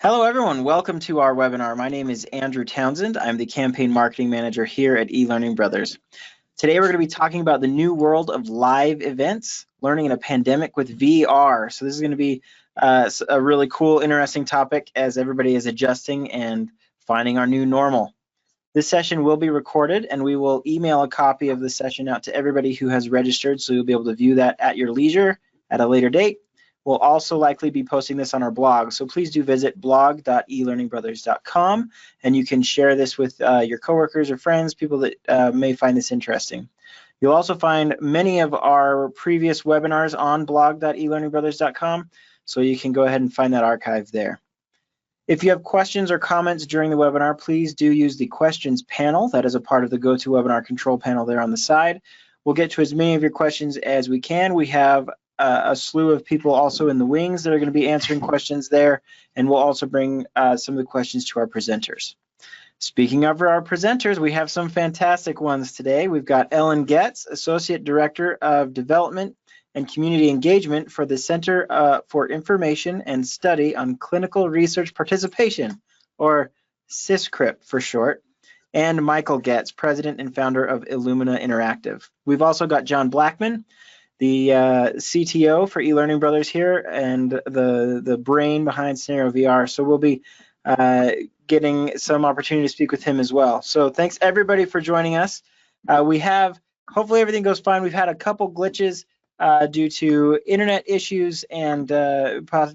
Hello everyone, welcome to our webinar. My name is Andrew Townsend. I'm the Campaign Marketing Manager here at eLearning Brothers. Today we're going to be talking about the new world of live events, learning in a pandemic with VR. So this is going to be a really cool, interesting topic as everybody is adjusting and finding our new normal. This session will be recorded and we will email a copy of the session out to everybody who has registered, so you'll be able to view that at your leisure at a later date. We'll also likely be posting this on our blog, so please do visit blog.elearningbrothers.com and you can share this with your coworkers or friends, people that may find this interesting. You'll also find many of our previous webinars on blog.elearningbrothers.com, so you can go ahead and find that archive there. If you have questions or comments during the webinar, please do use the questions panel. That is a part of the GoToWebinar control panel there on the side. We'll get to as many of your questions as we can. We have a slew of people also in the wings that are going to be answering questions there, and we'll also bring some of the questions to our presenters. Speaking of our presenters, we have some fantastic ones today. We've got Ellen Getz, Associate Director of Development and Community Engagement for the Center for Information and Study on Clinical Research Participation, or CISCRP for short, and Michael Getz, President and Founder of Illumina Interactive. We've also got John Blackman, the CTO for eLearning Brothers here and the brain behind CenarioVR. So we'll be getting some opportunity to speak with him as well. So thanks everybody for joining us. Hopefully everything goes fine. We've had a couple glitches due to internet issues and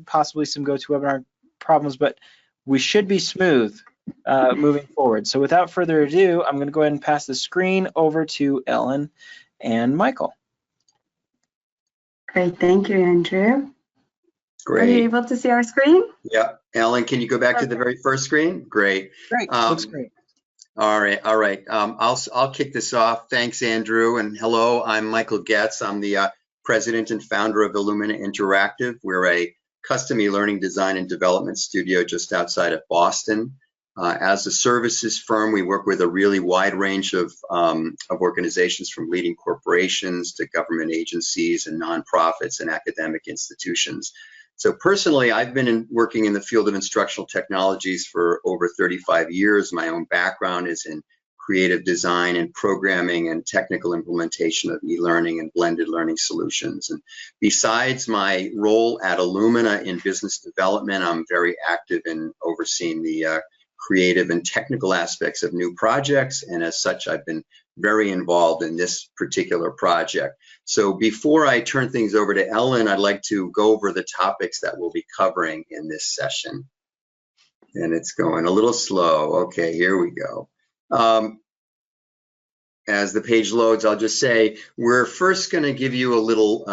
possibly some GoToWebinar problems, but we should be smooth moving forward. So without further ado, I'm going to go ahead and pass the screen over to Ellen and Michael. Great, thank you, Andrew. Great. Are you able to see our screen? Yeah, Ellen, can you go back to the very first screen? Great. Great, looks great. All right. I'll kick this off. Thanks, Andrew, and hello. I'm Michael Getz. I'm the president and founder of Illumina Interactive. We're a custom e-learning design and development studio just outside of Boston. As a services firm, we work with a really wide range of organizations, from leading corporations to government agencies and nonprofits and academic institutions. So personally, I've been working in the field of instructional technologies for over 35 years. My own background is in creative design and programming and technical implementation of e-learning and blended learning solutions. And besides my role at Illumina in business development, I'm very active in overseeing the creative and technical aspects of new projects, and as such I've been very involved in this particular project. So before I turn things over to Ellen, I'd like to go over the topics that we'll be covering in this session. And it's going a little slow. Okay, here we go. As the page loads, I'll just say we're first going to give you a little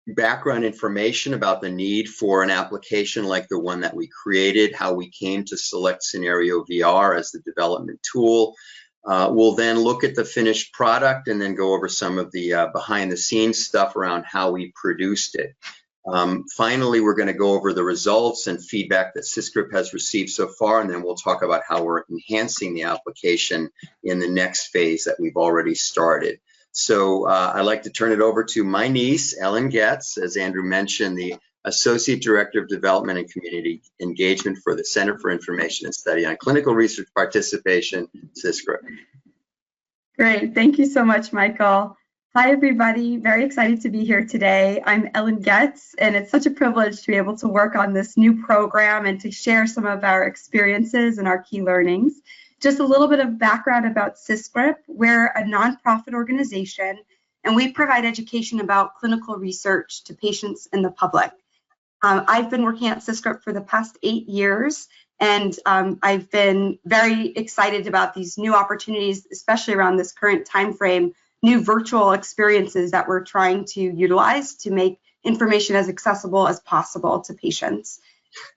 background information about the need for an application like the one that we created, how we came to select CenarioVR as the development tool. We'll then look at the finished product and then go over some of the behind the scenes stuff around how we produced it. Finally, we're going to go over the results and feedback that SysGrip has received so far, and then we'll talk about how we're enhancing the application in the next phase that we've already started. So I'd like to turn it over to my niece, Ellen Getz, as Andrew mentioned, the Associate Director of Development and Community Engagement for the Center for Information and Study on Clinical Research Participation, SysGrip. Great, thank you so much, Michael. Hi, everybody. Very excited to be here today. I'm Ellen Getz, and it's such a privilege to be able to work on this new program and to share some of our experiences and our key learnings. Just a little bit of background about SysGrip. We're a nonprofit organization, and we provide education about clinical research to patients and the public. I've been working at SysGrip for the past 8 years, and I've been very excited about these new opportunities, especially around this current time frame, new virtual experiences that we're trying to utilize to make information as accessible as possible to patients.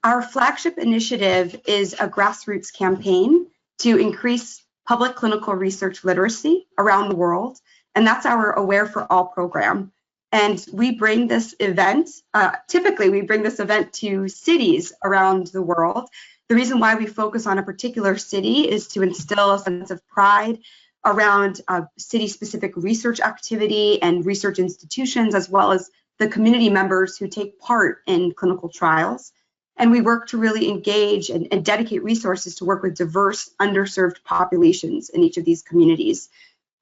Our flagship initiative is a grassroots campaign to increase public clinical research literacy around the world, and that's our Aware for All program. And we bring this event, typically we bring this event to cities around the world. The reason why we focus on a particular city is to instill a sense of pride around city-specific research activity and research institutions, as well as the community members who take part in clinical trials. And we work to really engage and dedicate resources to work with diverse, underserved populations in each of these communities.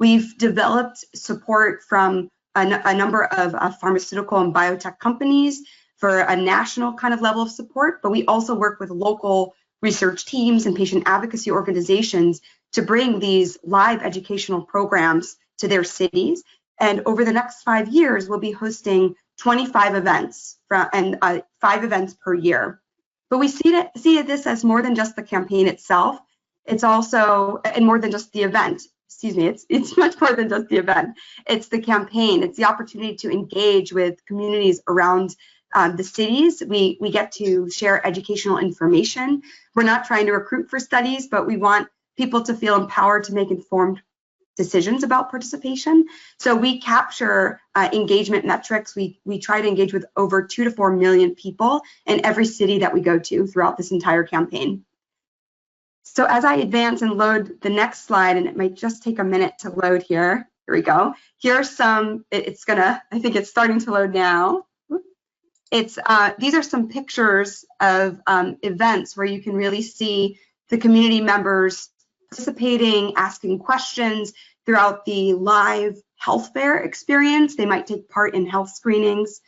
We've developed support from a number of pharmaceutical and biotech companies for a national kind of level of support, but we also work with local research teams and patient advocacy organizations to bring these live educational programs to their cities. And over the next 5 years, we'll be hosting 25 events and 5 events per year. But we see this as more than just the campaign itself. It's also, and more than just the event. Excuse me, it's much more than just the event. It's the campaign. It's the opportunity to engage with communities around the cities. We get to share educational information. We're not trying to recruit for studies, but we want people to feel empowered to make informed decisions about participation. So we capture engagement metrics. We try to engage with over 2 to 4 million people in every city that we go to throughout this entire campaign. So as I advance and load the next slide, and it might just take a minute to load here. Here we go. Here's some, I think it's starting to load now. These are some pictures of events where you can really see the community members participating, asking questions throughout the live health fair experience. They might take part in health screenings,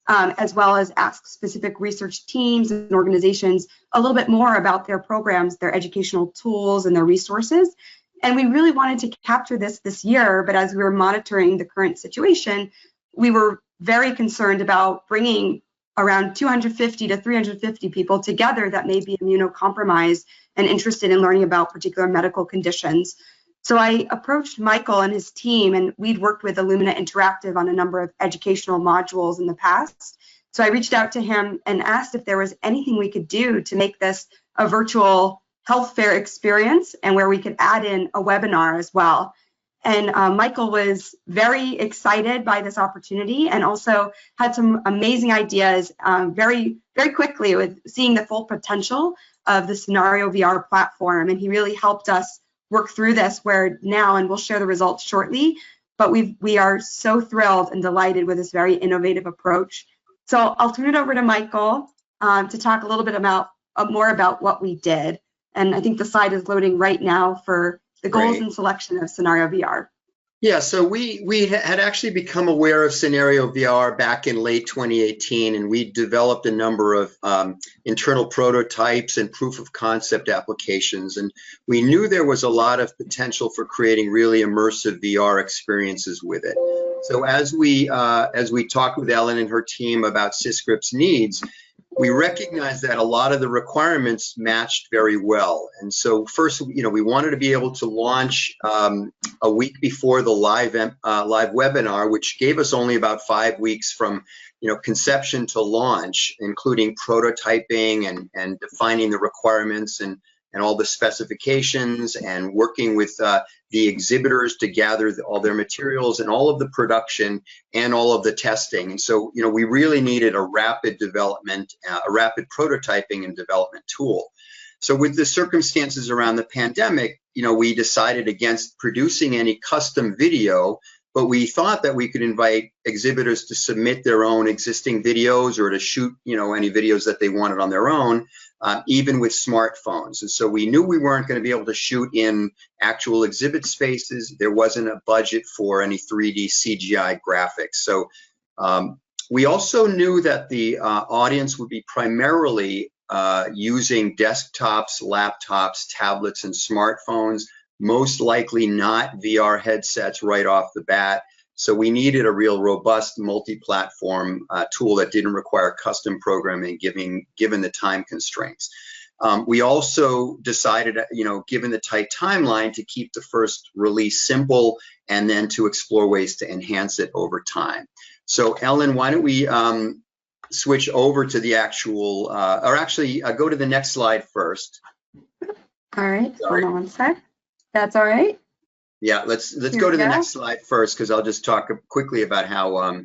as well as ask specific research teams and organizations a little bit more about their programs, their educational tools, and their resources. And we really wanted to capture this year, but as we were monitoring the current situation, we were very concerned about bringing around 250 to 350 people together that may be immunocompromised and interested in learning about particular medical conditions. So I approached Michael and his team, and we'd worked with Illumina Interactive on a number of educational modules in the past. So I reached out to him and asked if there was anything we could do to make this a virtual health fair experience and where we could add in a webinar as well. And Michael was very excited by this opportunity and also had some amazing ideas very, very quickly with seeing the full potential of the CenarioVR platform. And he really helped us work through this where now, and we'll share the results shortly, but we are so thrilled and delighted with this very innovative approach. So I'll turn it over to Michael to talk a little bit about more about what we did. And I think the slide is loading right now for the goals and selection of CenarioVR. Yeah, so we had actually become aware of CenarioVR back in late 2018, and we developed a number of internal prototypes and proof of concept applications. And we knew there was a lot of potential for creating really immersive VR experiences with it. So as we talked with Ellen and her team about SysGrip's needs, we recognized that a lot of the requirements matched very well. And so first, we wanted to be able to launch a week before the live webinar, which gave us only about 5 weeks from conception to launch, including prototyping and defining the requirements and all the specifications and working with the exhibitors to gather all their materials and all of the production and all of the testing. And so, we really needed a rapid development, a rapid prototyping and development tool. So with the circumstances around the pandemic, we decided against producing any custom video, but we thought that we could invite exhibitors to submit their own existing videos or to shoot, any videos that they wanted on their own, even with smartphones. And so we knew we weren't going to be able to shoot in actual exhibit spaces. There wasn't a budget for any 3D CGI graphics. So we also knew that the audience would be primarily using desktops, laptops, tablets, and smartphones, most likely not VR headsets right off the bat. So we needed a real robust multi-platform tool that didn't require custom programming, given the time constraints. We also decided, given the tight timeline, to keep the first release simple and then to explore ways to enhance it over time. So Ellen, why don't we switch over to the actual, or actually go to the next slide first. All right, hold on one sec. That's all right. Yeah, let's go to the next slide first, because I'll just talk quickly about how.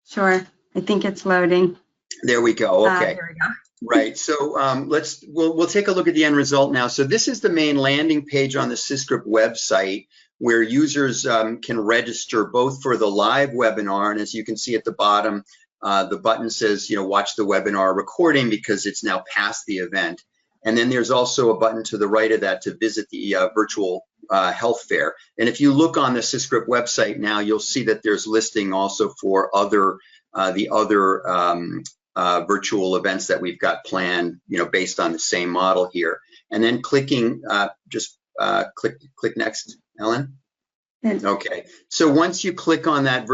Sure, I think it's loading. There we go. Okay. There we go. Right. So we'll take a look at the end result now. So this is the main landing page on the SysGrip website, where users can register both for the live webinar, and as you can see at the bottom, The button says, watch the webinar recording because it's now past the event. And then there's also a button to the right of that to visit the virtual health fair. And if you look on the SysGrip website now, you'll see that there's listing also for the other virtual events that we've got planned, based on the same model here. And then clicking, click next, Ellen. Okay, so once you click on that,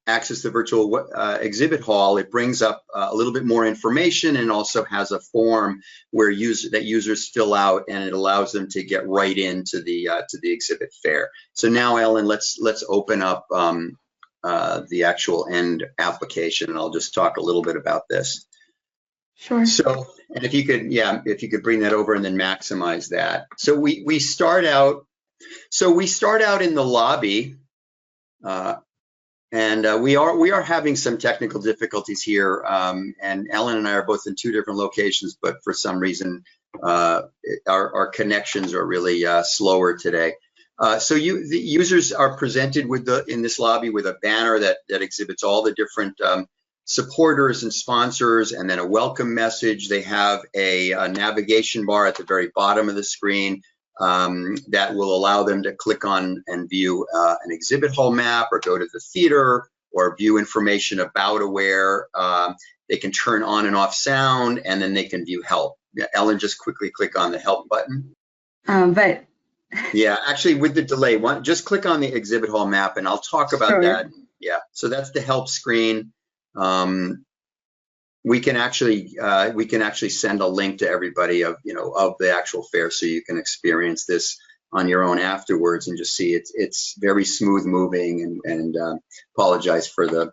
access the virtual exhibit hall, it brings up a little bit more information and also has a form where users fill out, and it allows them to get right into the exhibit fair. So now, Ellen, let's open up the actual end application, and I'll just talk a little bit about this. Sure. So, and if you could bring that over and then maximize that. So we start out. So we start out in the lobby, and we are having some technical difficulties here. And Ellen and I are both in two different locations, but for some reason, our connections are really slower today. So the users are presented in this lobby with a banner that exhibits all the different supporters and sponsors, and then a welcome message. They have a navigation bar at the very bottom of the screen that will allow them to click on and view an exhibit hall map, or go to the theater, or view information about Aware. They can turn on and off sound, and then they can view help. Ellen, just quickly click on the help button. Yeah, actually with the delay, just click on the exhibit hall map, and I'll talk about that. Yeah, so that's the help screen. We can actually send a link to everybody of the actual fair, so you can experience this on your own afterwards and just see it's very smooth moving, and apologize for the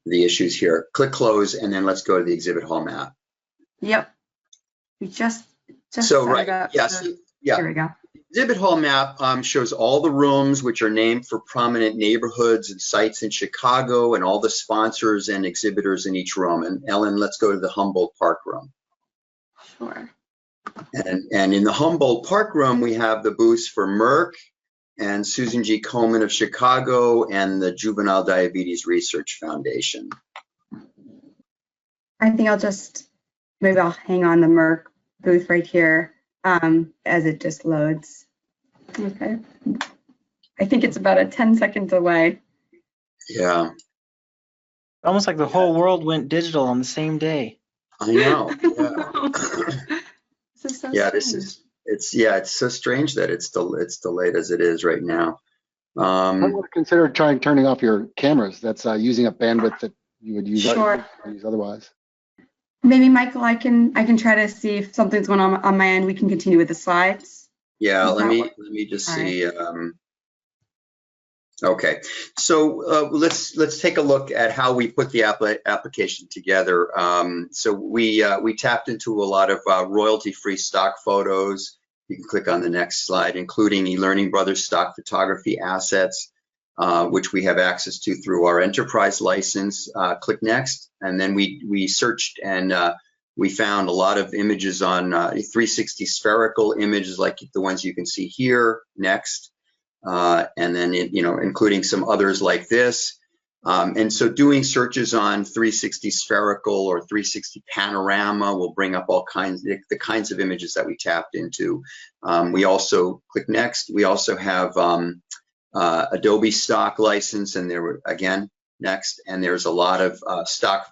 issues here. Click close, and then let's go to the exhibit hall map. Yep. We just so right. Yes. Yeah. Here we go. Exhibit hall map shows all the rooms, which are named for prominent neighborhoods and sites in Chicago, and all the sponsors and exhibitors in each room. And Ellen, let's go to the Humboldt Park room. Sure. And in the Humboldt Park room, we have the booths for Merck and Susan G. Komen of Chicago, and the Juvenile Diabetes Research Foundation. I think maybe I'll hang on the Merck booth right here as it just loads. Okay. I think it's about a 10-second delay. Yeah. Almost like the whole world went digital on the same day. I know. Yeah. This is so yeah, strange. It's so strange that it's delayed as it is right now. I would consider turning off your cameras. That's using up bandwidth that you would use, Sure. use otherwise. Maybe Michael, I can try to see if something's going on my end. We can continue with the slides. Yeah, let me just see. Right. Okay, so let's take a look at how we put the application together. So we tapped into a lot of royalty-free stock photos. You can click on the next slide, including eLearning Brothers stock photography assets, which we have access to through our enterprise license. Click next, and then we searched, and we found a lot of images on 360 spherical images like the ones you can see here. Next. And then including some others like this, and so doing searches on 360 spherical or 360 panorama will bring up all kinds, the kinds of images that we tapped into. We also click next. We also have Adobe stock license, and there were again next, and there's a lot of stock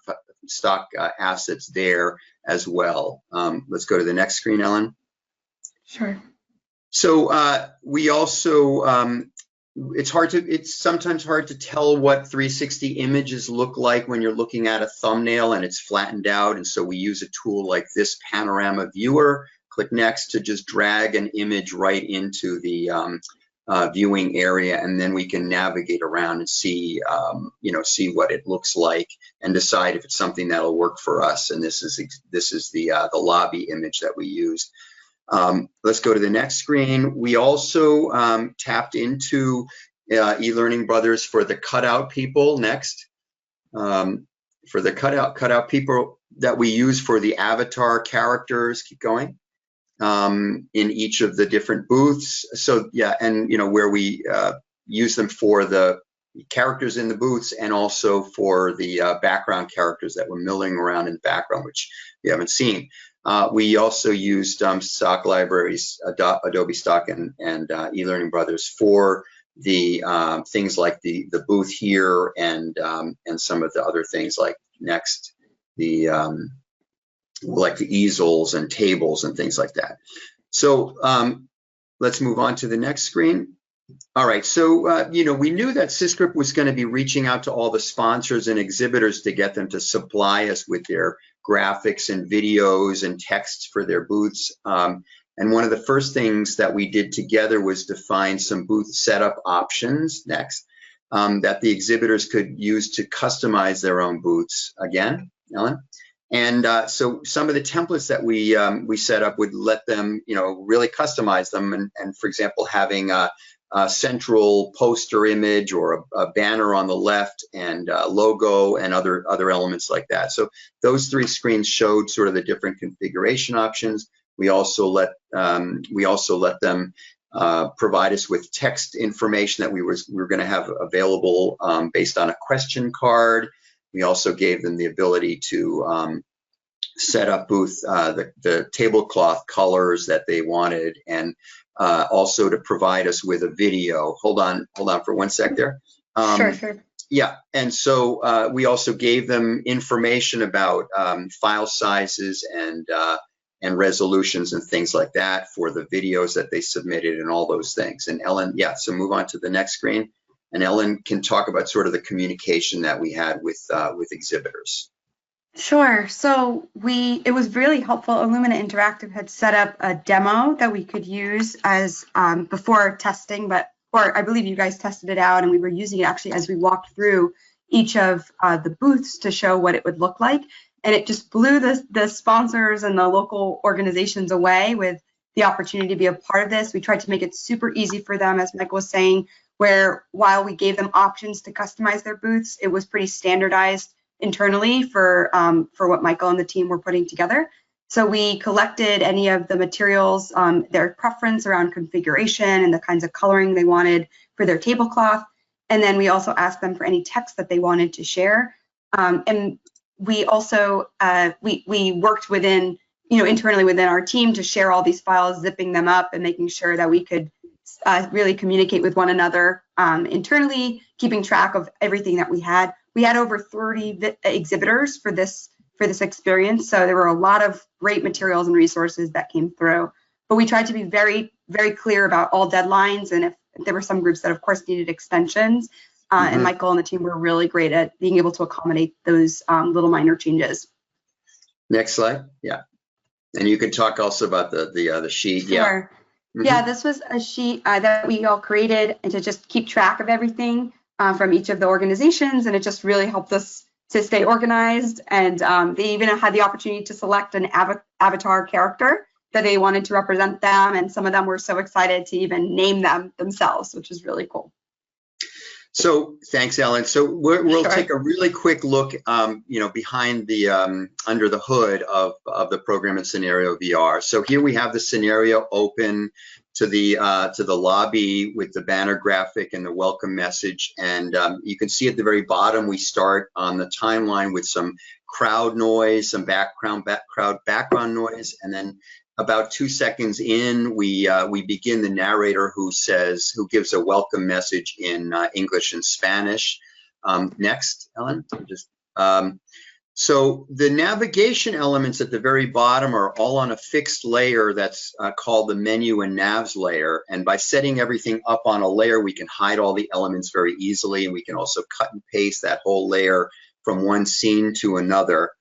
assets there as well. Let's go to the next screen, Ellen. Sure. So we also, it's sometimes hard to tell what 360 images look like when you're looking at a thumbnail and it's flattened out. And so we use a tool like this panorama viewer. Click next to just drag an image right into the viewing area, and then we can navigate around and see, see what it looks like and decide if it's something that'll work for us. And this is the lobby image that we used. Let's go to the next screen. We also tapped into eLearning Brothers for the cutout people. Next, for the cutout people that we use for the avatar characters. Keep going. In each of the different booths. So yeah, and where we use them for the characters in the booths and also for the background characters that were milling around in the background, which you haven't seen. We also used stock libraries, Adobe Stock and eLearning Brothers for the things like the booth here and some of the other things like next, like the easels and tables and things like that. So let's move on to the next screen. All right, so we knew that SysGrip was going to be reaching out to all the sponsors and exhibitors to get them to supply us with their graphics and videos and texts for their booths. And one of the first things that we did together was define some booth setup options next that the exhibitors could use to customize their own booths. Again, Ellen? And so some of the templates that we set up would let them, really customize them. And for example, having a central poster image or a banner on the left and a logo and other elements like that. So those three screens showed sort of the different configuration options. We also let them provide us with text information that we were going to have available based on a question card. We also gave them the ability to set up booth the tablecloth colors that they wanted, and also to provide us with a video. Hold on for 1 sec there. Sure. Yeah, and so we also gave them information about file sizes and resolutions and things like that for the videos that they submitted and all those things. And Ellen, yeah, so move on to the next screen. And Ellen can talk about sort of the communication that we had with exhibitors. Sure. So it was really helpful. Illumina Interactive had set up a demo that we could use as before testing, or I believe you guys tested it out, and we were using it actually as we walked through each of the booths to show what it would look like. And it just blew the sponsors and the local organizations away with the opportunity to be a part of this. We tried to make it super easy for them, as Michael was saying, where while we gave them options to customize their booths, it was pretty standardized internally for what Michael and the team were putting together. So we collected any of the materials, their preference around configuration and the kinds of coloring they wanted for their tablecloth. And then we also asked them for any text that they wanted to share. And we also, we worked within, internally within our team to share all these files, zipping them up and making sure that we could really communicate with one another internally, keeping track of everything that we had. We had over 30 exhibitors for this experience, so there were a lot of great materials and resources that came through. But we tried to be very, very clear about all deadlines, and if there were some groups that, of course, needed extensions, and Michael and the team were really great at being able to accommodate those little minor changes. Next slide. Yeah, and you can talk also about the sheet. Sure. Yeah, this was a sheet that we all created and to just keep track of everything from each of the organizations, and it just really helped us to stay organized. And they even had the opportunity to select an avatar character that they wanted to represent them, and some of them were so excited to even name them themselves, which is really cool. So thanks, Ellen. So we'll take a really quick look, behind the under the hood of the program in ScenarioVR. So here we have the scenario open to the lobby with the banner graphic and the welcome message, and you can see at the very bottom we start on the timeline with some crowd noise, some crowd background noise, and then about 2 seconds in, we begin the narrator who gives a welcome message in English and Spanish. Next, Ellen. So the navigation elements at the very bottom are all on a fixed layer that's called the menu and navs layer. And by setting everything up on a layer, we can hide all the elements very easily, and we can also cut and paste that whole layer from one scene to another.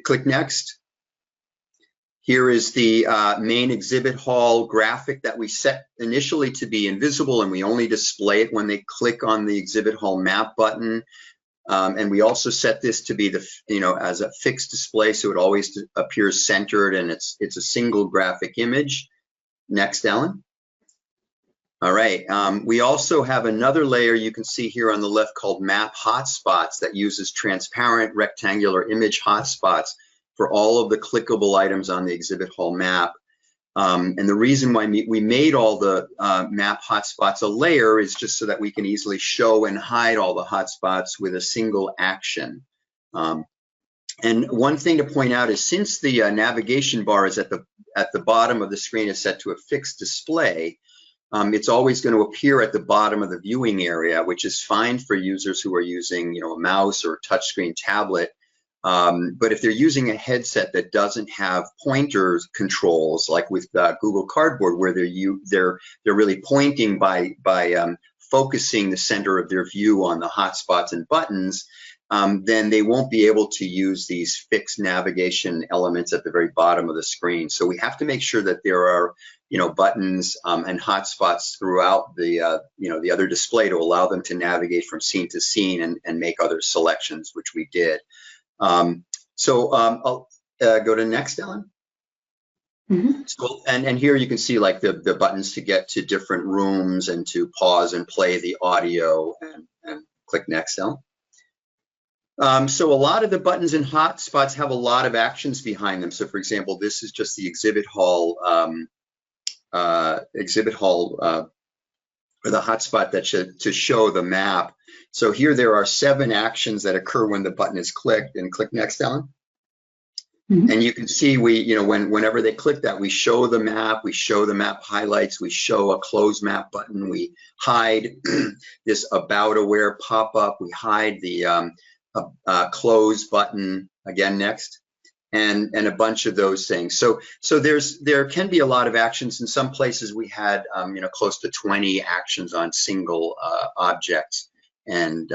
Click next. Here is the main exhibit hall graphic that we set initially to be invisible, and we only display it when they click on the exhibit hall map button. And we also set this to be as a fixed display, so it always appears centered, and it's a single graphic image. Next, Ellen. All right, we also have another layer you can see here on the left called Map Hotspots that uses transparent rectangular image hotspots for all of the clickable items on the exhibit hall map. And the reason why we made all the map hotspots a layer is just so that we can easily show and hide all the hotspots with a single action. And one thing to point out is since the navigation bar is at the bottom of the screen is set to a fixed display, it's always going to appear at the bottom of the viewing area, which is fine for users who are using, a mouse or touchscreen tablet. But if they're using a headset that doesn't have pointer controls, like with Google Cardboard, where they're really pointing by focusing the center of their view on the hotspots and buttons, then they won't be able to use these fixed navigation elements at the very bottom of the screen. So we have to make sure that there are, buttons and hotspots throughout the, the other display to allow them to navigate from scene to scene and make other selections, which we did. I'll go to next, Ellen. Mm-hmm. So, and here you can see like the buttons to get to different rooms and to pause and play the audio and click next, Ellen. So a lot of the buttons and hotspots have a lot of actions behind them. So for example, this is just the exhibit hall or the hotspot that to show the map. So here there are 7 actions that occur when the button is clicked, and click next, Ellen. Mm-hmm. And you can see whenever they click that, we show the map highlights, we show a close map button, we hide this about aware pop-up, we hide the close button, again next, and a bunch of those things. So there can be a lot of actions. In some places we had close to 20 actions on single objects. And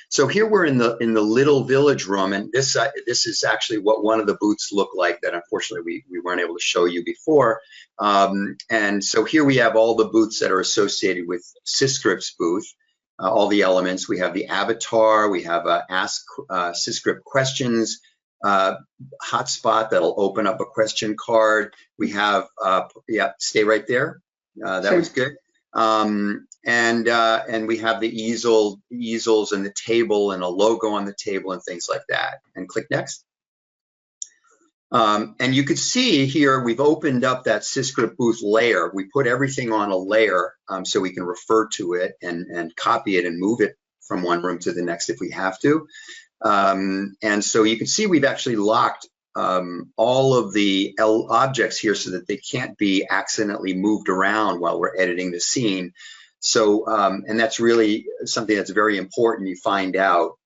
so here we're in the little village room, and this is actually what one of the booths looked like that unfortunately we weren't able to show you before. And so here we have all the booths that are associated with SysGrip's booth. All the elements. We have the avatar, we have ask SysGrip questions hotspot that'll open up a question card. We have, stay right there. That sure. Was good. And we have the easels and the table and a logo on the table and things like that. And click next. And you can see here we've opened up that SysGrip booth layer. We put everything on a layer so we can refer to it and copy it and move it from one room to the next if we have to. And so you can see we've actually locked all of the objects here so that they can't be accidentally moved around while we're editing the scene. So, and that's really something that's very important you find out.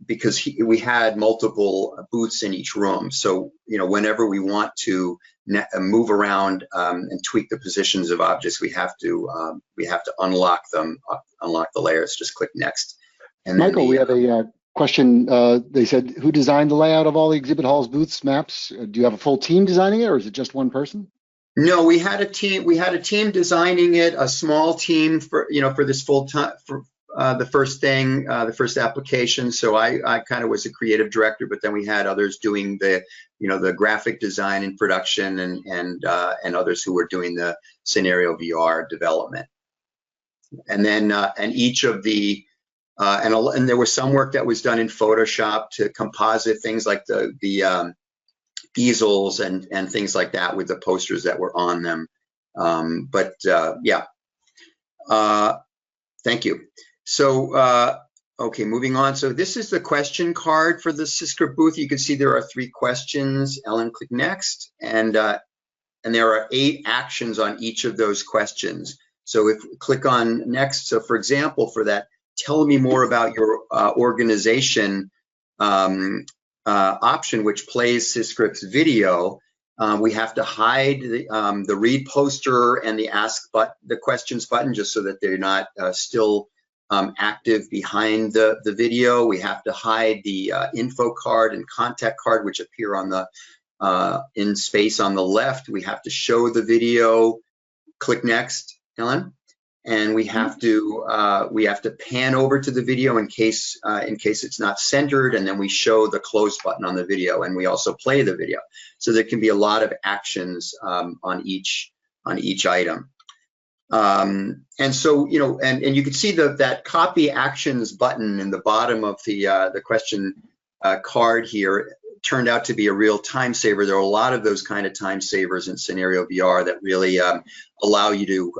Because we had multiple booths in each room. So, whenever we want to move around and tweak the positions of objects, we have to unlock them, unlock the layers. Just click next. And Michael, we have a question. They said, who designed the layout of all the exhibit halls, booths, maps? Do you have a full team designing it, or is it just one person? No, we had a team. We had a team designing it, a small team for this full time for. The first application. So I kind of was a creative director, but then we had others doing the graphic design and production and others who were doing the CenarioVR development. And then and each of the and there was some work that was done in Photoshop to composite things like the easels and things like that with the posters that were on them. Thank you. So, okay, moving on. So this is the question card for the SysGrip booth. You can see there are 3 questions. Ellen, click next. And there are 8 actions on each of those questions. So if we click on next, so for example, for that, tell me more about your organization option, which plays SysGrip's video, we have to hide the read poster and the ask the questions button just so that they're not still active behind the video. We have to hide the info card and contact card, which appear on the in space on the left. We have to show the video. Click next, Ellen, and we have to pan over to the video in case it's not centered, and then we show the close button on the video, and we also play the video. So there can be a lot of actions on each item. And so, and you can see that copy actions button in the bottom of the question card here turned out to be a real time saver. There are a lot of those kind of time savers in ScenarioVR that really allow you to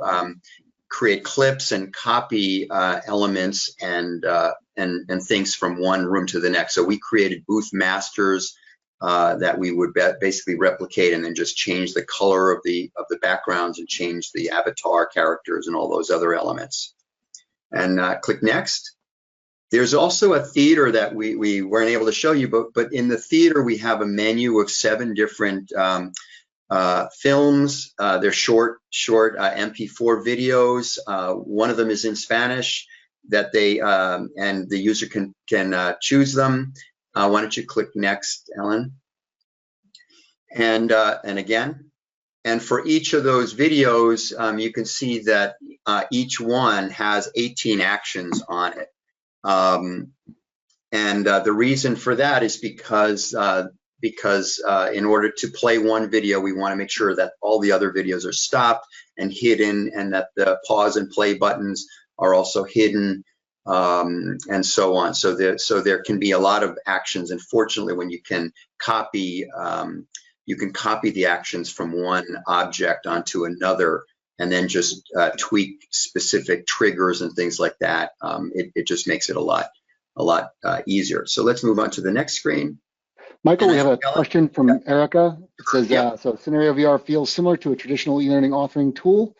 create clips and copy elements and things from one room to the next. So we created booth masters that we would basically replicate and then just change the color of the backgrounds and change the avatar characters and all those other elements. And click next. There's also a theater that we weren't able to show you, but in the theater we have a menu of 7 different films. They're short MP4 videos. One of them is in Spanish that they and the user can choose them. Why don't you click next, Ellen? And again, and for each of those videos, you can see that each one has 18 actions on it. The reason for that is because in order to play one video, we want to make sure that all the other videos are stopped and hidden, and that the pause and play buttons are also hidden, and so on. So there can be a lot of actions, and fortunately, when you can copy the actions from one object onto another, and then just tweak specific triggers and things like that. It just makes it a lot easier. So let's move on to the next screen. Michael, we have a question from Erica. It says, so ScenarioVR feels similar to a traditional e-learning authoring tool,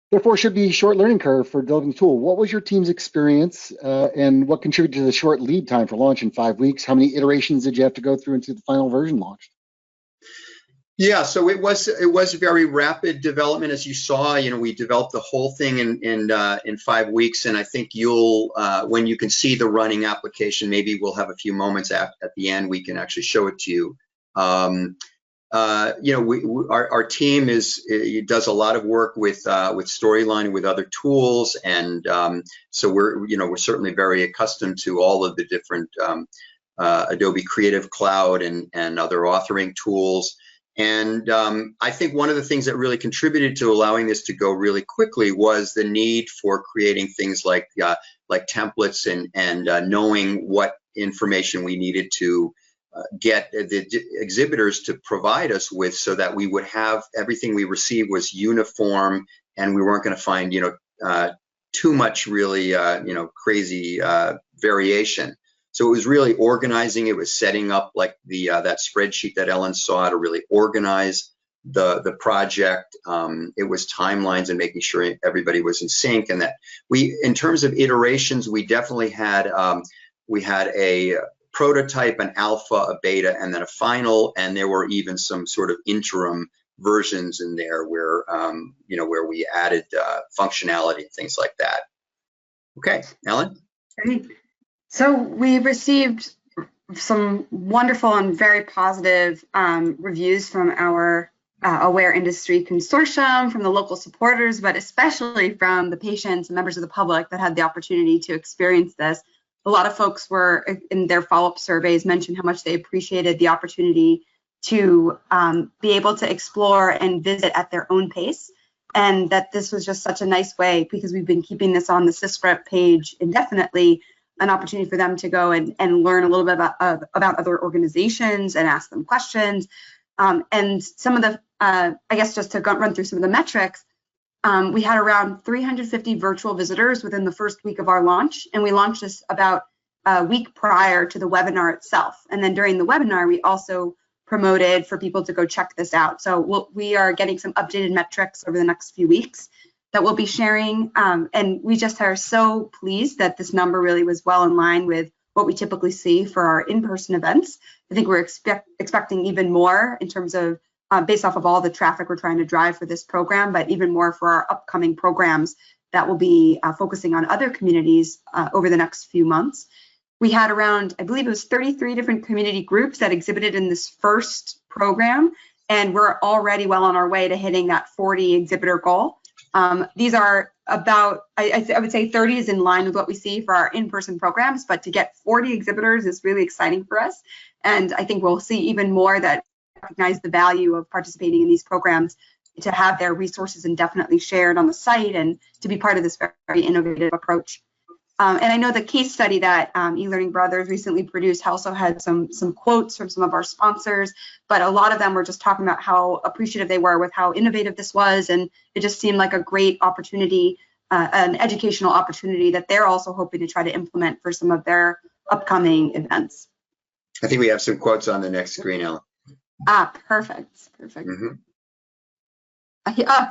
therefore should be short learning curve for developing the tool. What was your team's experience and what contributed to the short lead time for launch in 5 weeks? How many iterations did you have to go through until the final version launched? Yeah, so it was very rapid development, as you saw. You know, we developed the whole thing in 5 weeks, and I think you'll when you can see the running application, maybe we'll have a few moments at the end we can actually show it to you. You know, our team does a lot of work with Storyline, with other tools, and so we're certainly very accustomed to all of the different Adobe Creative Cloud and other authoring tools. And I think one of the things that really contributed to allowing this to go really quickly was the need for creating things like templates and knowing what information we needed to get the exhibitors to provide us with, so that we would have everything we received was uniform, and we weren't going to find too much really crazy variation. So it was really organizing. It was setting up like that spreadsheet that Ellen saw to really organize the project. It was timelines and making sure everybody was in sync, and that in terms of iterations, we definitely had a prototype, an alpha, a beta, and then a final, and there were even some sort of interim versions in there where where we added functionality and things like that. Okay, Ellen. Great. So we received some wonderful and very positive reviews from our Aware Industry Consortium, from the local supporters, but especially from the patients and members of the public that had the opportunity to experience this. A lot of folks were, in their follow-up surveys, mentioned how much they appreciated the opportunity to be able to explore and visit at their own pace, and that this was just such a nice way, because we've been keeping this on the SysGrip page indefinitely, an opportunity for them to go and learn a little bit about other organizations and ask them questions. And some of the, I guess just to run through some of the metrics, we had around 350 virtual visitors within the first week of our launch, and we launched this about a week prior to the webinar itself. And then during the webinar, we also promoted for people to go check this out. So we are getting some updated metrics over the next few weeks that we'll be sharing, and we just are so pleased that this number really was well in line with what we typically see for our in-person events. I think we're expecting even more in terms of based off of all the traffic we're trying to drive for this program, but even more for our upcoming programs that will be focusing on other communities over the next few months. We had around, I believe it was 33 different community groups that exhibited in this first program, and we're already well on our way to hitting that 40 exhibitor goal. These are about, I would say 30 is in line with what we see for our in-person programs, but to get 40 exhibitors is really exciting for us. And I think we'll see even more that recognize the value of participating in these programs, to have their resources indefinitely shared on the site and to be part of this very innovative approach. And I know the case study that eLearning Brothers recently produced also had some quotes from some of our sponsors, but a lot of them were just talking about how appreciative they were with how innovative this was, and it just seemed like a great opportunity, an educational opportunity that they're also hoping to try to implement for some of their upcoming events. I think we have some quotes on the next screen, Ellen. Perfect. Mm-hmm.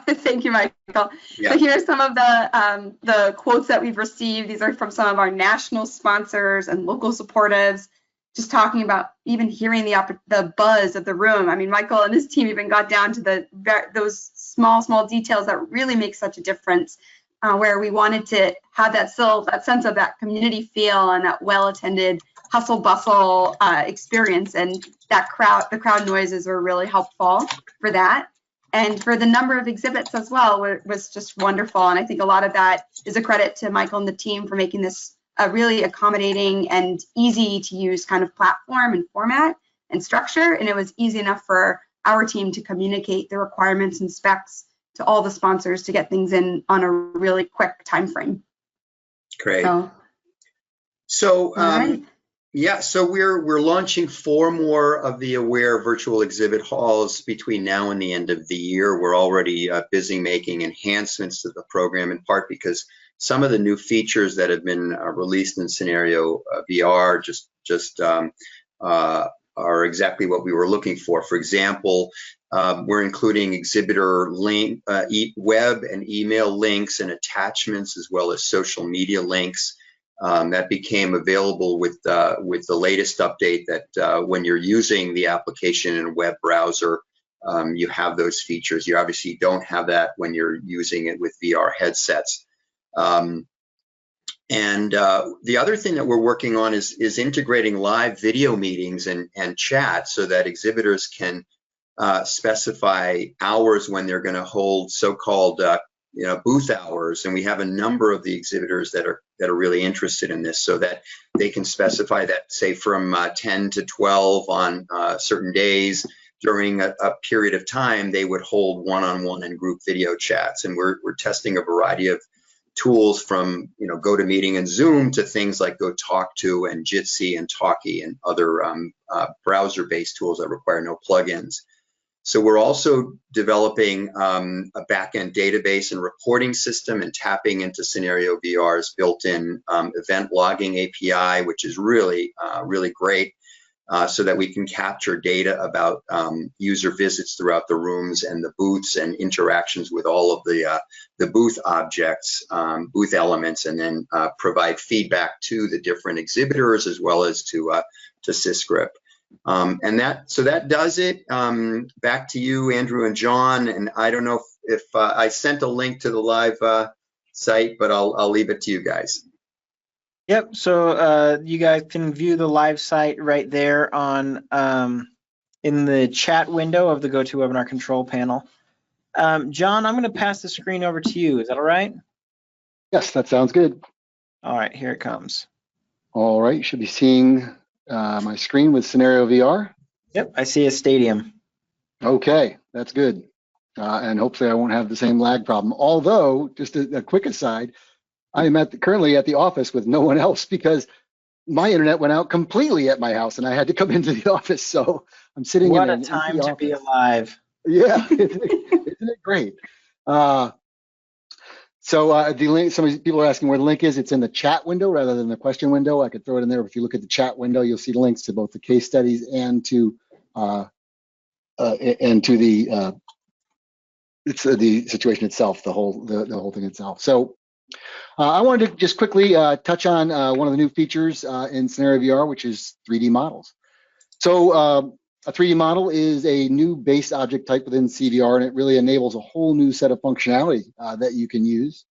Thank you, Michael. Yeah. So here are some of the quotes that we've received. These are from some of our national sponsors and local supportives, just talking about even hearing the buzz of the room. I mean, Michael and his team even got down to those small details that really make such a difference, where we wanted to have that sense of that community feel and that well-attended hustle bustle experience, and the crowd noises were really helpful for that. And for the number of exhibits as well was just wonderful. And I think a lot of that is a credit to Michael and the team for making this a really accommodating and easy to use kind of platform and format and structure. And it was easy enough for our team to communicate the requirements and specs to all the sponsors to get things in on a really quick time frame. Great. So right. Yeah, so we're launching 4 more of the Aware virtual exhibit halls between now and the end of the year. We're already busy making enhancements to the program, in part because some of the new features that have been released in ScenarioVR just are exactly what we were looking for. For example, we're including exhibitor link, web and email links and attachments, as well as social media links. That became available with the latest update, that when you're using the application in a web browser, you have those features. You obviously don't have that when you're using it with VR headsets. And the other thing that we're working on is integrating live video meetings and chat, so that exhibitors can specify hours when they're going to hold so-called booth hours, and we have a number of the exhibitors that are really interested in this, so that they can specify that, say, from 10 to 12 on certain days during a period of time, they would hold one-on-one and group video chats. And we're testing a variety of tools, from GoToMeeting and Zoom to things like GoTalk2 and Jitsi and Talkie and other browser-based tools that require no plugins. So we're also developing a back-end database and reporting system, and tapping into ScenarioVR's built-in event logging API, which is really great, so that we can capture data about user visits throughout the rooms and the booths and interactions with all of the booth objects, booth elements, and then provide feedback to the different exhibitors as well as to SysGrip. And that does it. Back to you, Andrew and John. And I don't know if I sent a link to the live site, but I'll leave it to you guys. Yep. So you guys can view the live site right there on in the chat window of the GoToWebinar control panel. John, I'm going to pass the screen over to you. Is that all right? Yes, that sounds good. All right, here it comes. All right, you should be seeing my screen with ScenarioVR. Yep, I see a stadium. Okay, that's good. And hopefully I won't have the same lag problem. Although, just a quick aside, I am currently at the office with no one else, because my internet went out completely at my house and I had to come into the office. So I'm sitting in an empty office. What a time to be alive. Yeah, isn't it great? So the link, some people are asking where the link is. It's in the chat window rather than the question window. I could throw it in there. If you look at the chat window, you'll see links to both the case studies and to the situation itself, the whole thing itself. So I wanted to just quickly touch on one of the new features in ScenarioVR, which is 3D models. So a 3D model is a new base object type within CVR, and it really enables a whole new set of functionality that you can use.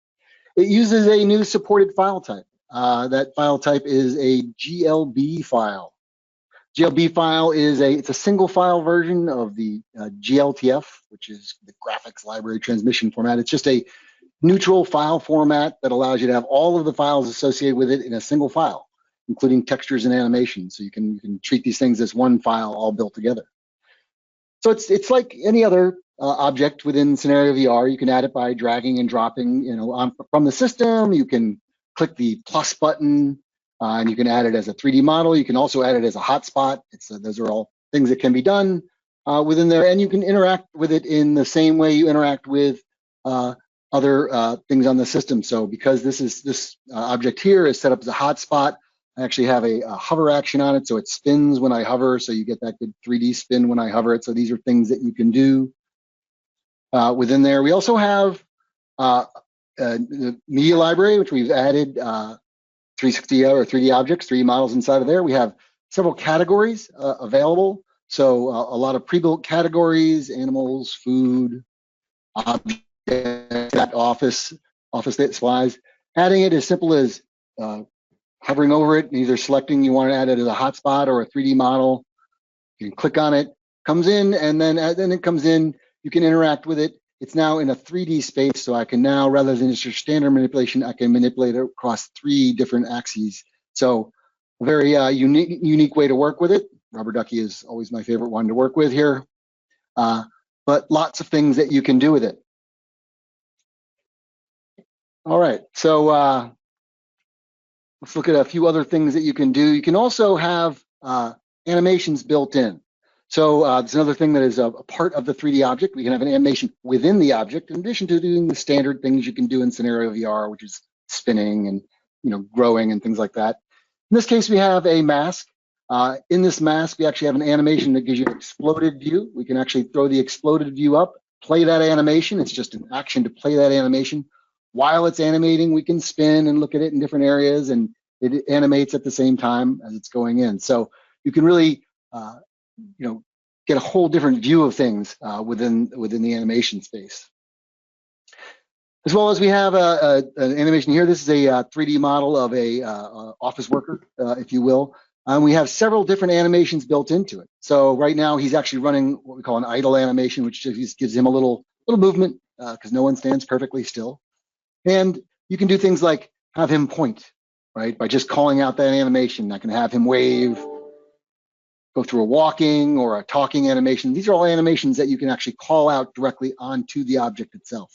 It uses a new supported file type. That file type is a GLB file. GLB file is it's a single file version of the GLTF, which is the graphics library transmission format. It's just a neutral file format that allows you to have all of the files associated with it in a single file, including textures and animations. So you can treat these things as one file all built together. So it's like any other object within ScenarioVR. You can add it by dragging and dropping, from the system. You can click the plus button, and you can add it as a 3D model. You can also add it as a hotspot. Those are all things that can be done within there, and you can interact with it in the same way you interact with other things on the system. So because this object here is set up as a hotspot, I actually have a hover action on it, so it spins when I hover, so you get that good 3D spin when I hover it. So these are things that you can do within there. We also have the media library, which we've added 360 or 3D objects, 3D models inside of there. We have several categories available. So a lot of pre-built categories: animals, food, objects, office supplies. Adding it as simple as hovering over it and either selecting you want to add it as a hotspot or a 3D model. You can click on it, comes in, and then it comes in. You can interact with it. It's now in a 3D space, so I can now, rather than just your standard manipulation, I can manipulate it across 3 different axes. So a very unique way to work with it. Rubber ducky is always my favorite one to work with here, but lots of things that you can do with it. All right, so let's look at a few other things that you can do. You can also have animations built in. So it's another thing that is a part of the 3D object. We can have an animation within the object, in addition to doing the standard things you can do in ScenarioVR, which is spinning and growing and things like that. In this case, we have a mask. In this mask, we actually have an animation that gives you an exploded view. We can actually throw the exploded view up, play that animation. It's just an action to play that animation. While it's animating, we can spin and look at it in different areas, and it animates at the same time as it's going in. So you can really get a whole different view of things within the animation space. As well as we have an animation here. This is a 3D model of a office worker, if you will. We have several different animations built into it. So right now he's actually running what we call an idle animation, which just gives him a little movement because no one stands perfectly still. And you can do things like have him point, right? By just calling out that animation, I can have him wave, go through a walking or a talking animation. These are all animations that you can actually call out directly onto the object itself.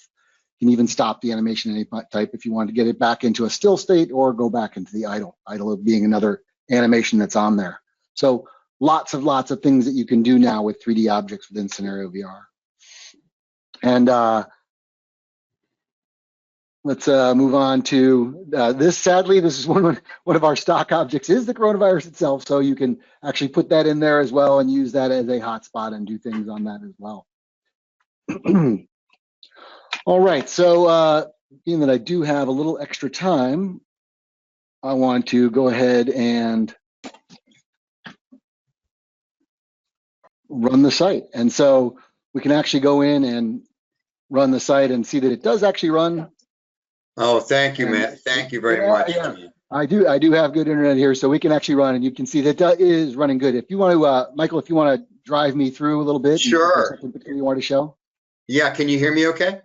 You can even stop the animation any type if you want to get it back into a still state or go back into the idle. Idle being another animation that's on there. So lots of things that you can do now with 3D objects within ScenarioVR. And let's move on to this. Sadly, this is one of our stock objects is the coronavirus itself. So you can actually put that in there as well and use that as a hotspot and do things on that as well. All right, so being that I do have a little extra time, I want to go ahead and run the site. And so we can actually go in and run the site and see that it does actually run. Oh, thank you, Matt. Thank you very much. Yeah. I do have good internet here, so we can actually run, and you can see that it is running good. If you want to, Michael, if you want to drive me through a little bit. Sure. Something you want to show? Yeah, can you hear me okay?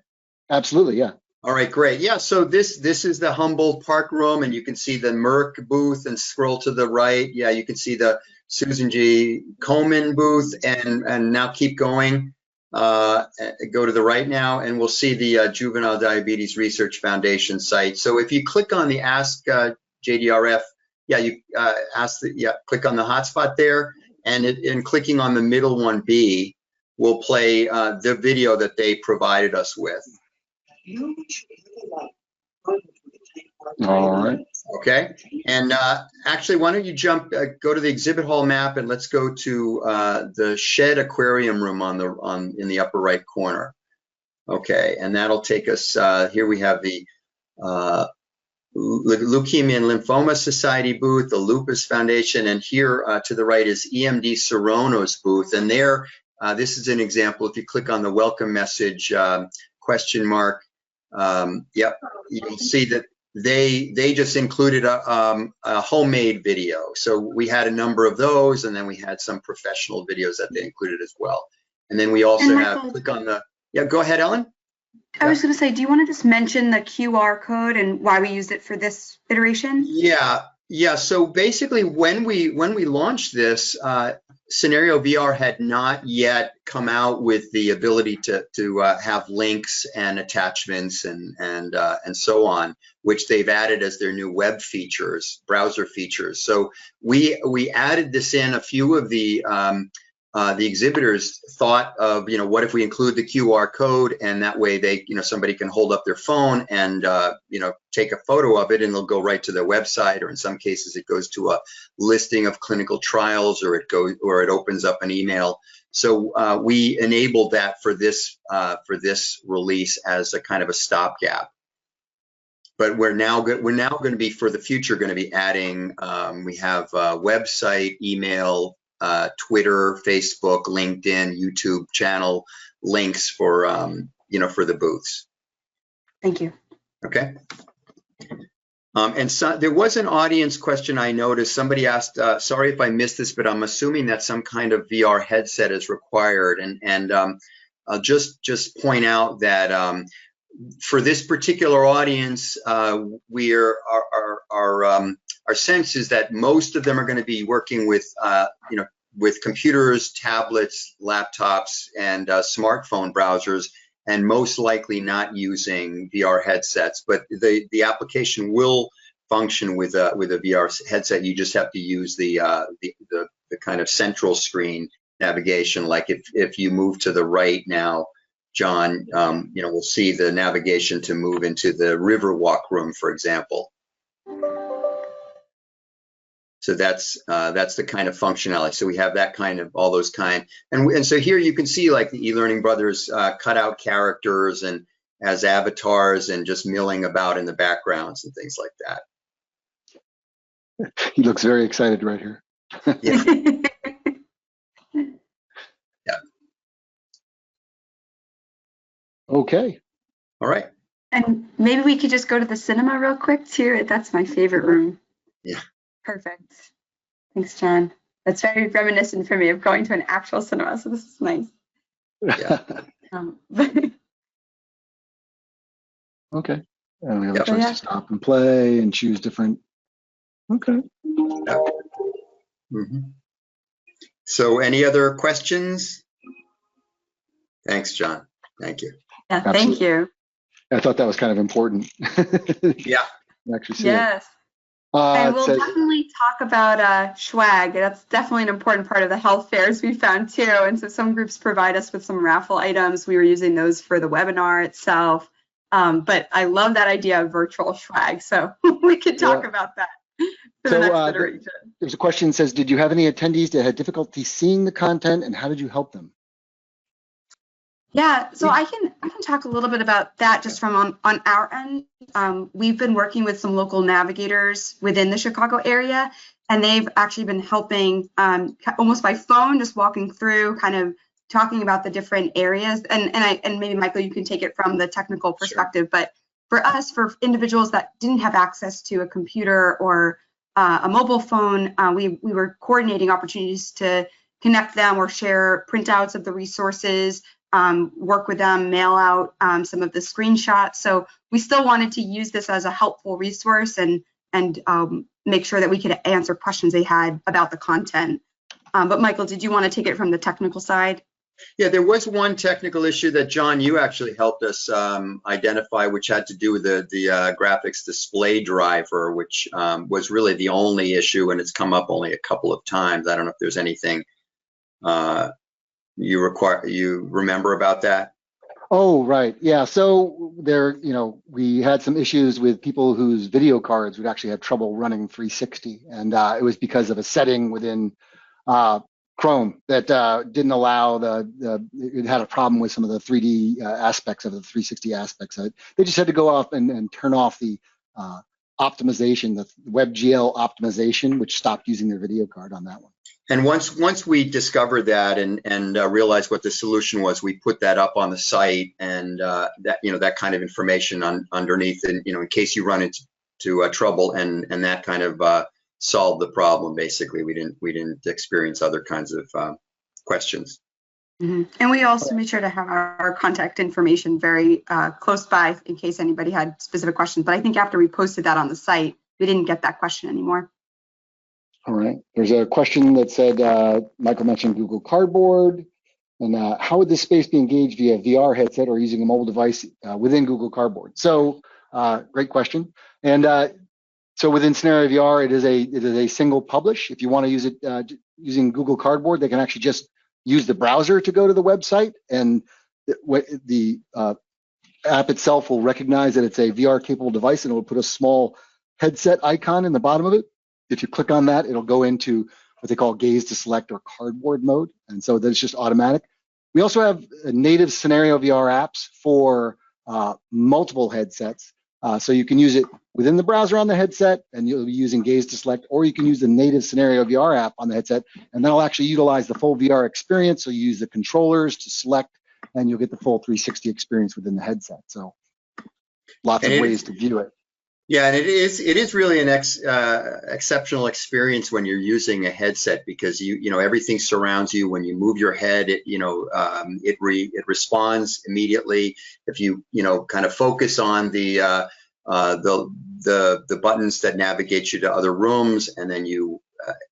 Absolutely, yeah. All right, great. Yeah, so this is the Humboldt Park room, and you can see the Merck booth, and scroll to the right. Yeah, you can see the Susan G. Komen booth, and now keep going. Go to the right now, and we'll see the Juvenile Diabetes Research Foundation site. So if you click on the Ask JDRF, click on the hotspot there, and clicking on the middle one B will play the video that they provided us with. All right. Okay, and actually, why don't you go to the exhibit hall map, and let's go to the shed aquarium room in the upper right corner. Okay, and that'll take us. Here we have the Leukemia and Lymphoma Society booth, the Lupus Foundation, and here to the right is EMD Serono's booth. And there, this is an example. If you click on the welcome message question mark, yep, you can see that they just included a homemade video. So we had a number of those, and then we had some professional videos that they included as well. And then we also have, click on the, yeah, go ahead, Ellen. I was going to say, do you want to just mention the QR code and why we used it for this iteration? Yeah. So basically, when we launched this, ScenarioVR had not yet come out with the ability to have links and attachments and so on, which they've added as their new web features, browser features. So we added this in. A few of the exhibitors thought of, what if we include the QR code, and that way they, somebody can hold up their phone and, take a photo of it, and they'll go right to their website, or in some cases it goes to a listing of clinical trials, or it opens up an email. So we enabled that for this release as a kind of a stopgap. But we're now going to be, for the future, going to be adding. We have website, email, Twitter, Facebook, LinkedIn, YouTube channel links for for the booths. Thank you. Okay. And so there was an audience question I noticed. Somebody asked, sorry if I missed this, but I'm assuming that some kind of VR headset is required. And I'll just point out that for this particular audience, our sense is that most of them are going to be working with with computers, tablets, laptops, and smartphone browsers, and most likely not using VR headsets. But the application will function with a VR headset. You just have to use the kind of central screen navigation. Like if you move to the right now, John, we'll see the navigation to move into the Riverwalk room, for example. So that's the kind of functionality. So we have that kind of, all those kind, and so here you can see like the eLearning Brothers cut out characters and as avatars and just milling about in the backgrounds and things like that. He looks very excited right here. Yeah. Yeah. Okay. All right. And maybe we could just go to the cinema real quick too. That's my favorite room. Yeah. Perfect. Thanks, John. That's very reminiscent for me of going to an actual cinema, so this is nice. Yeah. Okay. And we have a Yep. choice to stop and play and choose different. Okay. Yep. Mm-hmm. So any other questions? Thanks, John. Thank you. Yeah, thank you. I thought that was kind of important. Yeah. Actually see Yes. it. And we'll definitely talk about swag. That's definitely an important part of the health fairs we found too. And so some groups provide us with some raffle items. We were using those for the webinar itself. But I love that idea of virtual swag. So we could talk about that for the next iteration. There's a question that says, did you have any attendees that had difficulty seeing the content, and how did you help them? Yeah, so I can talk a little bit about that just from on our end. We've been working with some local navigators within the Chicago area, and they've actually been helping almost by phone, just walking through, kind of talking about the different areas. And maybe Michael, you can take it from the technical perspective. Sure. But for us, for individuals that didn't have access to a computer or a mobile phone, we were coordinating opportunities to connect them or share printouts of the resources. Work with them, mail out some of the screenshots. So we still wanted to use this as a helpful resource and make sure that we could answer questions they had about the content. But Michael, did you want to take it from the technical side? Yeah, there was one technical issue that, John, you actually helped us identify, which had to do with the graphics display driver, which was really the only issue, and it's come up only a couple of times. I don't know if there's anything you remember about that? Oh, right. Yeah. So there, we had some issues with people whose video cards would actually have trouble running 360. And it was because of a setting within Chrome that didn't allow it had a problem with some of the 3D aspects of the 360 aspects of it. They just had to go off and turn off the optimization, the Webgl optimization, which stopped using their video card on that one. And once we discovered that and realized what the solution was, we put that up on the site, and that kind of information underneath, and in case you run into trouble, and that kind of solved the problem. Basically, we didn't experience other kinds of questions. Mm-hmm. And we also made sure to have our contact information very close by in case anybody had specific questions. But I think after we posted that on the site, we didn't get that question anymore. All right. There's a question that said, Michael mentioned Google Cardboard, and how would this space be engaged via VR headset or using a mobile device within Google Cardboard? So, great question. And so within ScenarioVR, it is a single publish. If you want to use it using Google Cardboard, they can actually just use the browser to go to the website, and the app itself will recognize that it's a VR-capable device, and it will put a small headset icon in the bottom of it. If you click on that, it'll go into what they call gaze to select or cardboard mode, and so that's just automatic. We also have native ScenarioVR apps for multiple headsets, so you can use it within the browser on the headset, and you'll be using gaze to select, or you can use the native ScenarioVR app on the headset, and that'll actually utilize the full VR experience. So you use the controllers to select, and you'll get the full 360 experience within the headset. So lots of ways to view it. Yeah, and it is really an exceptional experience when you're using a headset, because you know everything surrounds you. When you move your head, it responds immediately. If you kind of focus on the buttons that navigate you to other rooms, and then you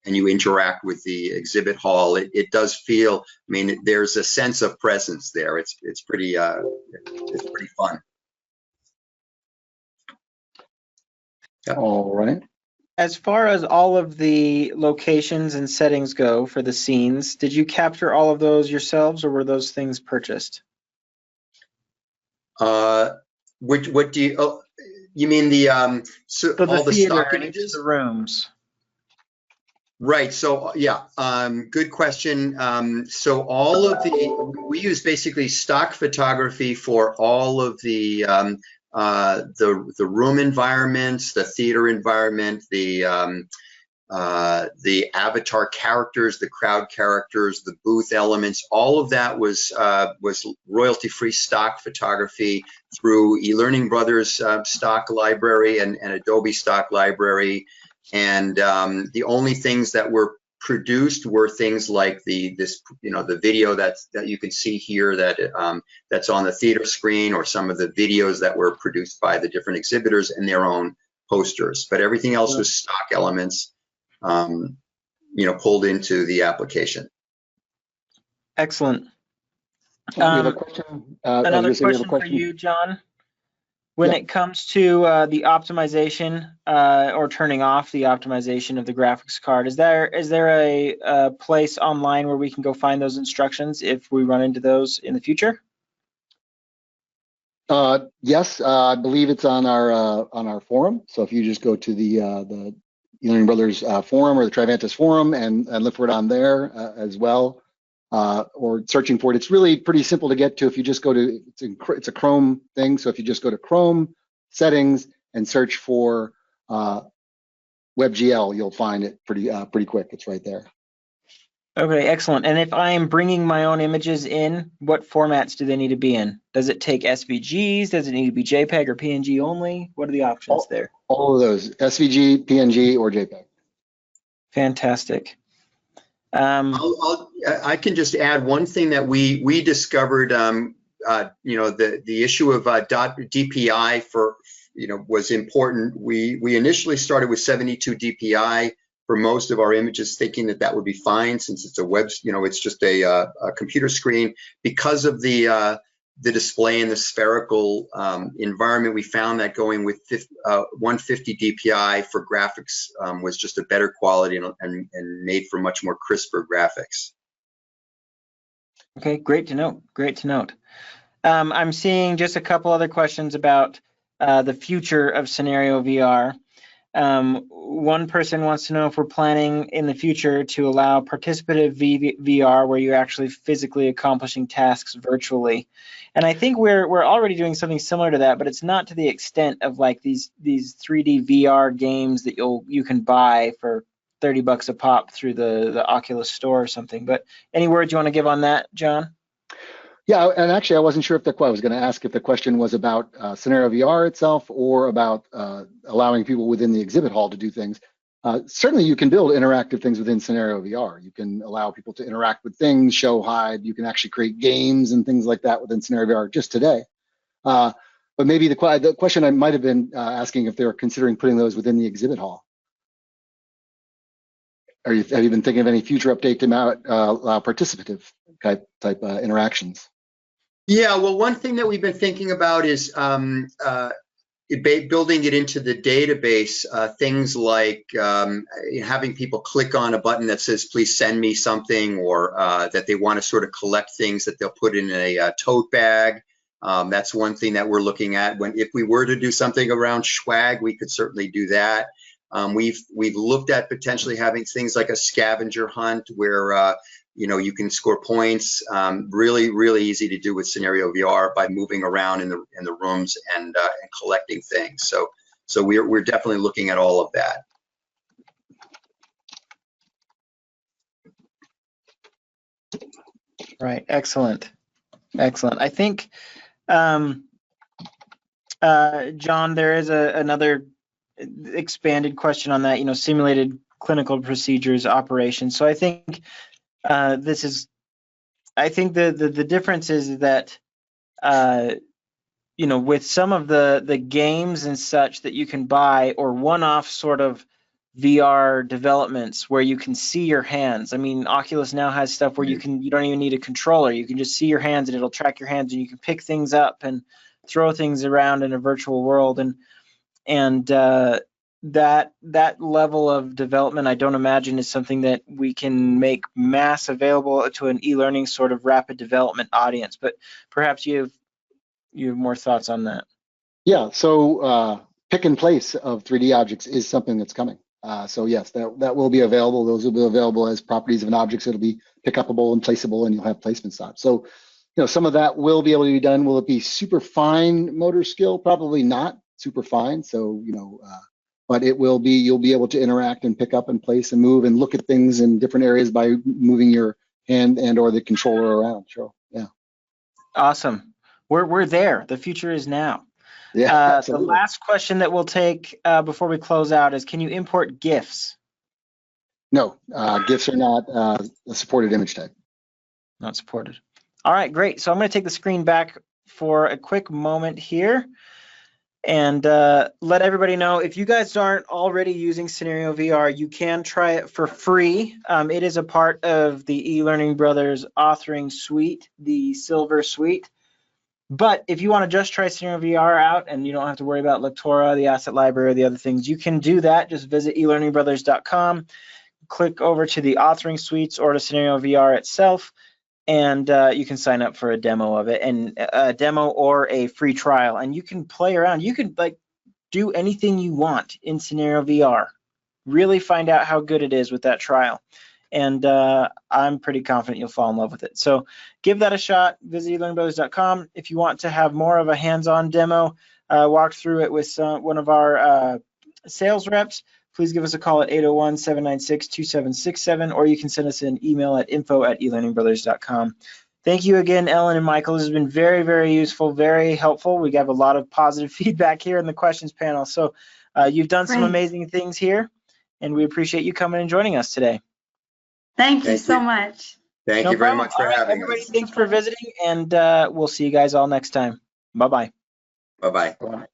interact with the exhibit hall, it does feel. I mean, there's a sense of presence there. It's pretty fun. Yeah. All right. As far as all of the locations and settings go for the scenes, did you capture all of those yourselves, or were those things purchased? What do you? Oh, you mean the all the stock images? The rooms. Right. So yeah, good question. So all of we use basically stock photography for all of the room environments, the theater environment, the avatar characters, the crowd characters, the booth elements. All of that was royalty-free stock photography through eLearning Brothers stock library and Adobe stock library. And the only things that were produced were things like the video that you can see here that's on the theater screen, or some of the videos that were produced by the different exhibitors and their own posters. But everything else was stock elements, pulled into the application. Excellent. We have a question. Another question for you, John. When it comes to the optimization or turning off the optimization of the graphics card, is there a place online where we can go find those instructions if we run into those in the future? Yes, I believe it's on our forum. So if you just go to the eLearning Brothers forum or the Trivantis forum and look for it on there as well. Or searching for it. It's really pretty simple to get to if you just go to, it's a Chrome thing. So if you just go to Chrome settings and search for WebGL, you'll find it pretty quick. It's right there. Okay, excellent. And if I'm bringing my own images in, what formats do they need to be in? Does it take SVGs? Does it need to be JPEG or PNG only? What are the options there? All of those, SVG, PNG, or JPEG. Fantastic. I can just add one thing that we discovered. The issue of .dpi was important. We initially started with 72 DPI for most of our images, thinking that would be fine since it's a web. It's just a computer screen. Because of the display in the spherical environment, we found that going with 150 DPI for graphics was just a better quality and made for much more crisper graphics. Okay, great to note. Great to note. I'm seeing just a couple other questions about the future of ScenarioVR. One person wants to know if we're planning in the future to allow participative VR where you're actually physically accomplishing tasks virtually. And I think we're already doing something similar to that, but it's not to the extent of like these 3D VR games that you can buy for $30 a pop through the Oculus store or something. But any words you want to give on that, John? Yeah, and actually I wasn't sure I was going to ask if the question was about ScenarioVR itself or about allowing people within the exhibit hall to do things. Certainly you can build interactive things within ScenarioVR. You can allow people to interact with things, show, hide. You can actually create games and things like that within ScenarioVR just today. But maybe the question I might have been asking if they were considering putting those within the exhibit hall. have you been thinking of any future update to allow participative type interactions? Yeah, well, one thing that we've been thinking about is building it into the database, things like having people click on a button that says, please send me something, or that they want to sort of collect things that they'll put in a tote bag. That's one thing that we're looking at. If we were to do something around swag, we could certainly do that. We've looked at potentially having things like a scavenger hunt where you can score points. Really easy to do with CenarioVR by moving around in the rooms and collecting things. So we're definitely looking at all of that. Right. Excellent. I think, John, there is another expanded question on that. Simulated clinical procedures operations. So I think. I think the difference is that, with some of the games and such that you can buy, or one-off sort of VR developments where you can see your hands. I mean, Oculus now has stuff where you don't even need a controller. You can just see your hands and it'll track your hands, and you can pick things up and throw things around in a virtual world. And that level of development, I don't imagine, is something that we can make mass available to an e-learning sort of rapid development audience. But perhaps you have more thoughts on that. Yeah. So pick and place of 3D objects is something that's coming. So yes, that will be available. Those will be available as properties of an object. So it'll be pick upable and placeable, and you'll have placement stops. So some of that will be able to be done. Will it be super fine motor skill? Probably not super fine. So but it will be, you'll be able to interact and pick up and place and move and look at things in different areas by moving your hand and or the controller around. Sure. Yeah. Awesome. We're there. The future is now. Yeah. The last question that we'll take before we close out is, can you import GIFs? No, GIFs are not a supported image type. Not supported. All right, great. So I'm going to take the screen back for a quick moment here and let everybody know, if you guys aren't already using CenarioVR, you can try it for free. It is a part of the eLearning Brothers authoring suite, the Silver Suite. But if you want to just try CenarioVR out and you don't have to worry about Lectora, the asset library, or the other things, you can do that. Just visit elearningbrothers.com, click over to the authoring suites or to CenarioVR itself, and you can sign up for a demo of it, and a demo or a free trial, and you can play around. You can do anything you want in CenarioVR. Really find out how good it is with that trial. And I'm pretty confident you'll fall in love with it. So give that a shot. Visit elearningbrothers.com. If you want to have more of a hands-on demo, walk through it with one of our sales reps, please give us a call at 801-796-2767, or you can send us an email at info@elearningbrothers.com. Thank you again, Ellen and Michael. This has been very, very useful, very helpful. We got a lot of positive feedback here in the questions panel. So you've done some amazing things here, and we appreciate you coming and joining us today. Thank you so much. Thank you very much for having us. Thanks for visiting, and we'll see you guys all next time. Bye-bye. Bye-bye. Bye-bye.